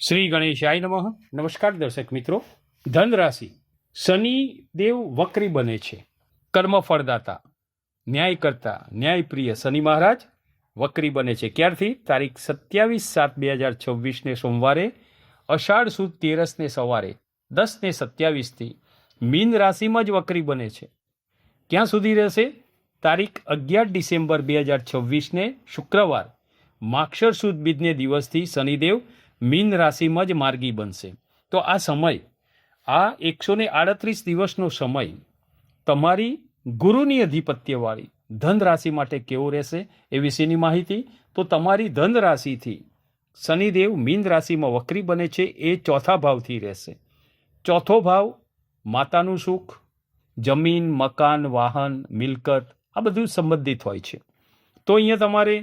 શ્રી ગણેશાય નમઃ. નમસ્કાર દર્શક મિત્રો. ધન રાશિ શનિદેવ વક્રી બને છે. કર્મફળદાતા, ન્યાયકર્તા, ન્યાયપ્રિય શનિ મહારાજ વક્રી બને છે. ક્યારથી? તારીખ 27/7/2026 સોમવારે અષાઢ સુદ 13 સવારે 10:27 મીન રાશિમાં જ વક્રી બને છે. ક્યાં સુધી રહેશે? તારીખ 11 ડિસેમ્બર 2026 શુક્રવાર માક્ષર સુદ બીજને દિવસથી શનિદેવ મીન રાશિમાં જ માર્ગી બનશે. તો આ સમય, આ 138 દિવસનો સમય તમારી ગુરુની અધિપત્યવાળી ધન રાશિ માટે કેવો રહેશે એ વિશેની માહિતી. તો તમારી ધન રાશિથી શનિદેવ મીન રાશિમાં વક્રી બને છે એ ચોથા ભાવથી રહેશે. ચોથો ભાવ માતાનું સુખ, જમીન, મકાન, વાહન, મિલકત આ બધું સંબંધિત હોય છે. તો અહીંયા તમારે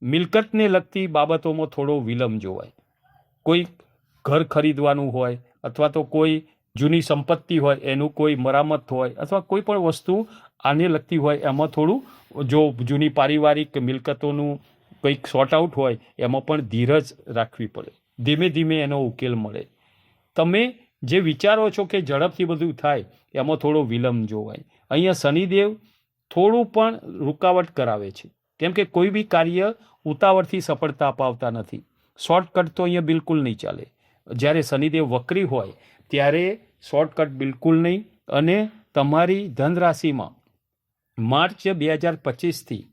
મિલકતને લગતી બાબતોમાં થોડો વિલંબ જોવાય. કોઈ ઘર ખરીદવાનું હોય અથવા તો કોઈ જૂની સંપત્તિ હોય એનું કોઈ મરામત હોય અથવા કોઈ પણ વસ્તુ આને લગતી હોય એમાં થોડું, જો જૂની પારિવારિક મિલકતોનું કંઈક સોર્ટ આઉટ હોય એમાં પણ ધીરજ રાખવી પડે. ધીમે ધીમે એનો ઉકેલ મળે. તમે જે વિચારો છો કે ઝડપથી બધું થાય એમાં થોડો વિલંબ જોવાય. અહીંયા શનિદેવ થોડું પણ રૂકાવટ કરાવે છે, કેમ કે કોઈ બી કાર્ય ઉતાવળથી સફળતા અપાવતા નથી. શોર્ટકટ તો અહીંયા બિલકુલ નહીં ચાલે. જ્યારે શનિદેવ વક્રી હોય ત્યારે શોર્ટકટ બિલકુલ નહીં. અને તમારી ધન રાશિમાં માર્ચ 2025થી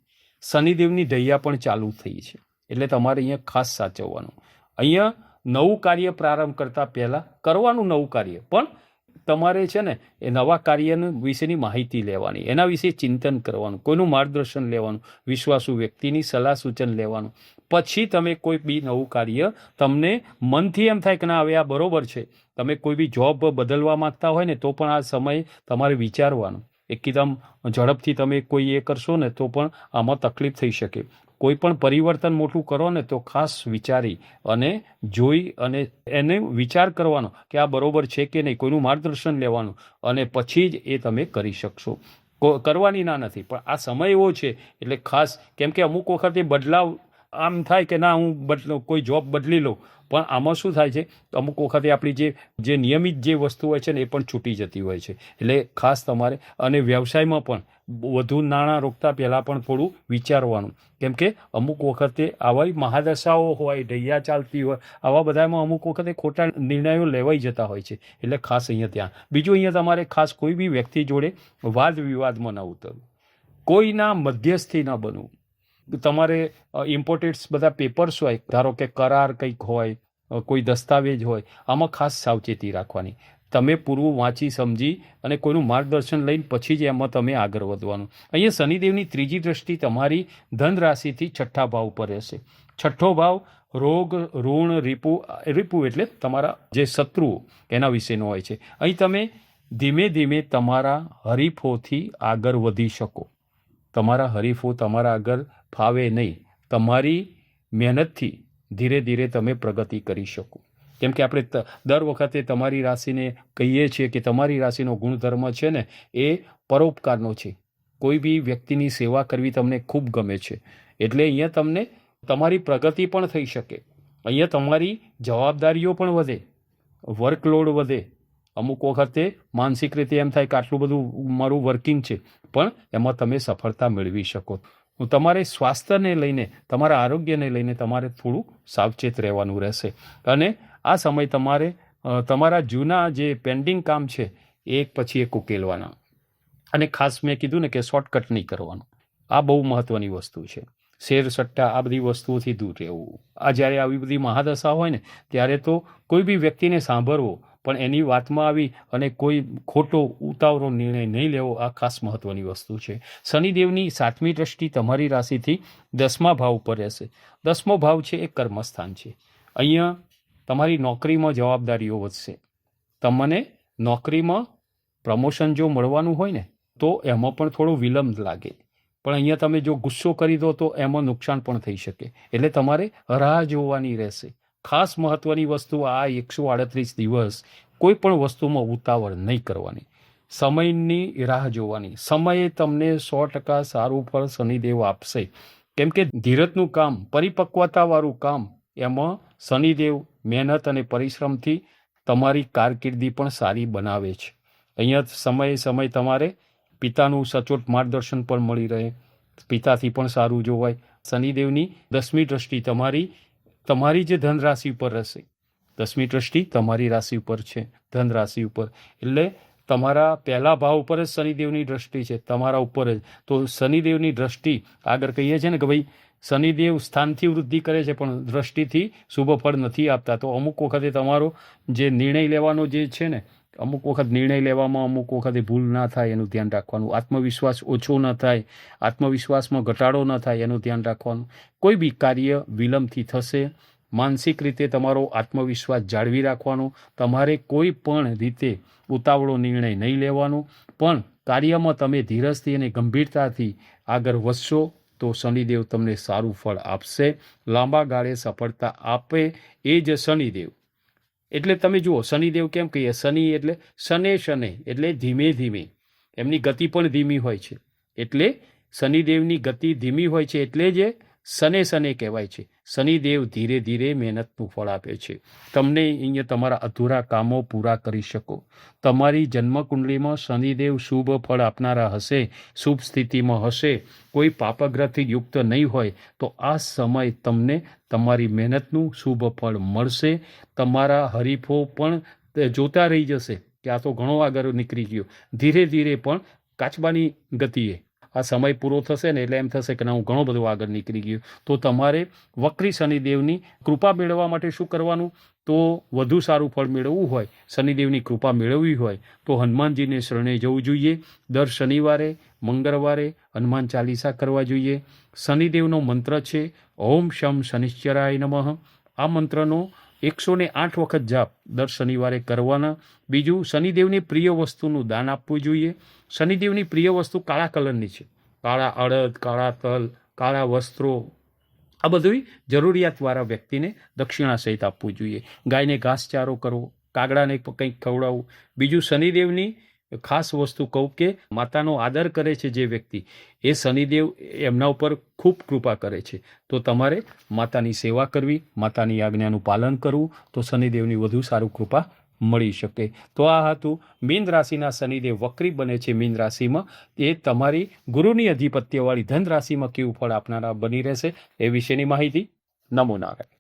શનિદેવની દૈયા પણ ચાલુ થઈ છે, એટલે તમારે અહીંયા ખાસ સાચવવાનું. અહીંયા નવું કાર્ય પ્રારંભ કરતાં પહેલાં કરવાનું નવું કાર્ય, પણ તમારે છે ને એ નવા કાર્ય વિશેની માહિતી લેવાની, એના વિશે ચિંતન કરવાનું, કોઈનું માર્ગદર્શન લેવાનું, વિશ્વાસુ વ્યક્તિની સલાહ સૂચન લેવાનું. પછી તમે કોઈ બી નવું કાર્ય, તમને મનથી એમ થાય કે ના હવે આ બરોબર છે, તમે કોઈ બી જોબ બદલવા માંગતા હોય ને તો પણ આ સમય તમારે વિચારવાનું. એકદમ ઝડપથી તમે કોઈ એ કરશો ને તો પણ આમાં તકલીફ થઈ શકે. કોઈ પણ પરિવર્તન મોટું કરો ને તો ખાસ વિચારી અને જોઈ અને એને વિચાર કરવાનો કે આ બરોબર છે કે નહીં, કોઈનું માર્ગદર્શન લેવાનું અને પછી જ એ તમે કરી શકશો. કરવાની ના નથી, પણ આ સમય એવો છે એટલે ખાસ, કેમ કે અમુક વખતે બદલાવ આમ થાય કે ના હું કોઈ જોબ બદલી લઉં, પણ આમાં શું થાય છે અમુક વખતે આપણી જે નિયમિત જે વસ્તુ હોય છે ને એ પણ છૂટી જતી હોય છે. એટલે ખાસ તમારે, અને વ્યવસાયમાં પણ વધુ નાણાં રોકતા પહેલાં પણ થોડું વિચારવાનું, કેમ કે અમુક વખતે આવા મહાદશાઓ હોય, ઢૈયા ચાલતી હોય, આવા બધામાં અમુક વખતે ખોટા નિર્ણયો લેવાઈ જતા હોય છે. એટલે ખાસ અહીંયા ત્યાં. બીજું અહીંયા તમારે ખાસ કોઈ બી વ્યક્તિ જોડે વાદ વિવાદમાં ન ઉતરવું, કોઈના મધ્યસ્થી ન બનવું. તમારે ઇમ્પોર્ટેન્ટ્સ બધા પેપર્સ હોય, ધારો કે કરાર કંઈક હોય, કોઈ દસ્તાવેજ હોય, આમાં ખાસ સાવચેતી રાખવાની. તમે પૂરું વાંચી સમજી અને કોઈનું માર્ગદર્શન લઈને પછી જ એમાં તમે આગળ વધવાનું. અહીંયા શનિદેવની ત્રીજી દ્રષ્ટિ તમારી ધન રાશિથી છઠ્ઠા ભાવ ઉપર રહેશે. છઠ્ઠો ભાવ રોગ, ઋણ, રીપુ એટલે તમારા જે શત્રુઓ એના વિશેનો હોય છે. અહીં તમે ધીમે ધીમે તમારા હરીફોથી આગળ વધી શકો. તમારા હરીફો તમારા આગળ ફાવે નહીં. તમારી મહેનતથી ધીરે ધીરે તમે પ્રગતિ કરી શકો. કેમ કે આપણે દર વખતે તમારી રાશિને કહીએ છીએ કે તમારી રાશિનો ગુણધર્મ છે ને એ પરોપકારનો છે. કોઈ બી વ્યક્તિની સેવા કરવી તમને ખૂબ ગમે છે, એટલે અહીંયા તમને તમારી પ્રગતિ પણ થઈ શકે. અહીંયા તમારી જવાબદારીઓ પણ વધે, વર્કલોડ વધે. અમુક વખતે માનસિક રીતે એમ થાય કે આટલું બધું મારું વર્કિંગ છે, પણ એમાં તમે સફળતા મેળવી શકો. તમારે સ્વાસ્થ્યને લઈને, તમારા આરોગ્યને લઈને તમારે થોડું સાવચેત રહેવાનું રહેશે. અને આ સમય તમારે તમારા જૂના જે પેન્ડિંગ કામ છે એ એક પછી એક ઉકેલવાના. અને ખાસ મેં કીધું ને કે શોર્ટકટ નહીં કરવાનું. આ બહુ મહત્ત્વની વસ્તુ છે. શેર સટ્ટા આ બધી વસ્તુઓથી દૂર રહેવું. આ જ્યારે આવી બધી મહાદશા હોય ને ત્યારે તો કોઈ બી વ્યક્તિને સાંભળવો, પણ એની વાતમાં આવી અને કોઈ ખોટો ઉતાવળો નિર્ણય નહીં લેવો, આ ખાસ મહત્ત્વની વસ્તુ છે. શનિદેવની 7મી દ્રષ્ટિ તમારી રાશિથી 10મા ભાવ ઉપર રહેશે. 10મો ભાવ છે એ કર્મસ્થાન છે. અહીંયા તમારી નોકરીમાં જવાબદારીઓ વધશે. તમને નોકરીમાં પ્રમોશન જો મળવાનું હોય ને તો એમાં પણ થોડો વિલંબ લાગે, પણ અહીંયા તમે જો ગુસ્સો કરી દો તો એમાં નુકસાન પણ થઈ શકે. એટલે તમારે રાહ જોવાની રહેશે. ખાસ મહત્ત્વની વસ્તુ, આ 138 દિવસ કોઈ પણ વસ્તુમાં ઉતાવળ નહીં કરવાની. સમયની રાહ જોવાની. સમયે તમને 100% સારું ફળ શનિદેવ આપશે. કેમ કે ધીરજનું કામ, પરિપક્વતાવાળું કામ, એમાં શનિદેવ મહેનત અને પરિશ્રમથી તમારી કારકિર્દી પણ સારી બનાવે છે. અહીંયા સમયે સમય તમારે પિતાનું સચોટ માર્ગદર્શન પણ મળી રહે, પિતાથી પણ સારું જોવાય. શનિદેવની 10મી દ્રષ્ટિ તમારી જે ધન રાશિ ઉપર રહેશે. 10મી દ્રષ્ટિ તમારી રાશિ ઉપર છે, ધન રાશિ ઉપર, એટલે તમારા પહેલા ભાવ ઉપર જ શનિદેવની દ્રષ્ટિ છે, તમારા ઉપર જ. તો શનિદેવની દ્રષ્ટિ આગળ કહીએ છીએ ને કે ભાઈ શનિદેવ સ્થાનથી વૃદ્ધિ કરે છે પણ દ્રષ્ટિથી શુભ ફળ નથી આપતા. તો અમુક વખતે તમારો જે નિર્ણય લેવાનો જે છે ને, અમુક વખત નિર્ણય લેવામાં અમુક વખતે ભૂલ ના થાય એનું ધ્યાન રાખવાનું, આત્મવિશ્વાસ ઓછો ન થાય, આત્મવિશ્વાસમાં ઘટાડો ન થાય એનું ધ્યાન રાખવાનું. કોઈ બી કાર્ય વિલંબથી થશે. માનસિક રીતે તમારો આત્મવિશ્વાસ જાળવી રાખવાનો. તમારે કોઈ પણ રીતે ઉતાવળો નિર્ણય નહીં લેવાનો, પણ કાર્યમાં તમે ધીરજથી અને ગંભીરતાથી આગળ વધશો તો શનિદેવ તમને સારું ફળ આપશે, લાંબા ગાળે સફળતા આપે. એ જ શનિદેવ એટલે તમે જુઓ, શનિદેવ કેમ કહીએ? શનિ એટલે શને એટલે ધીમે ધીમે, એમની ગતિ પણ ધીમી હોય છે. એટલે શનિદેવની ગતિ ધીમી હોય છે એટલે જ શને કહેવાય છે. શનિદેવ ધીરે ધીરે મહેનતનું ફળ આપે છે. તમને અહીંયા તમારા અધૂરા કામો પૂરા કરી શકો. તમારી જન્મકુંડળીમાં શનિદેવ શુભ ફળ આપનારા હશે, શુભ સ્થિતિમાં હશે, કોઈ પાપગ્રહથી યુક્ત નહીં હોય તો આ સમય તમને તમારી મહેનતનું શુભ ફળ મળશે. તમારા હરીફો પણ જોતા રહી જશે કે આ તો ઘણો આગળ નીકળી ગયો. ધીરે ધીરે પણ કાચબાની ગતિએ આ સમય પૂરો થશે ને એટલે એમ થશે કે ના, હું ઘણો બધો આગળ નીકળી ગયો. તો તમારે વક્રી શનિદેવની કૃપા મેળવવા માટે શું કરવાનું? તો વધુ સારું ફળ મેળવવું હોય, શનિદેવની કૃપા મેળવવી હોય તો હનુમાનજીને શરણે જવું જોઈએ. દર શનિવારે મંગળવારે હનુમાન ચાલીસા કરવા જોઈએ. શનિદેવનો મંત્ર છે ઓમ શમ શનિશ્ચરાય નમઃ. આ મંત્રનો 108 વખત જાપ દર શનિવારે કરવાના. બીજું, શનિદેવની પ્રિય વસ્તુનું દાન આપવું જોઈએ. શનિદેવની પ્રિય વસ્તુ કાળા કલરની છે. કાળા અડદ, કાળા તલ, કાળા વસ્ત્રો, આ બધું જરૂરિયાતવાળા વ્યક્તિને દક્ષિણા સહિત આપવું જોઈએ. ગાયને ઘાસચારો કરવો, કાગડાને કંઈક ખવડાવવું. બીજું, શનિદેવની ખાસ વસ્તુ કહું કે માતાનો આદર કરે છે જે વ્યક્તિ, એ શનિદેવ એમના ઉપર ખૂબ કૃપા કરે છે. તો તમારે માતાની સેવા કરવી, માતાની આજ્ઞાનું પાલન કરવું, તો શનિદેવની વધુ સારું કૃપા મળી શકે. તો આ હતું મીન રાશિના શનિદેવ વક્રી બને છે મીન રાશિમાં, એ તમારી ગુરુની અધિપત્યવાળી ધન રાશિમાં કેવું ફળ આપનારા બની રહેશે એ વિશેની માહિતી. નમો નારાયણ.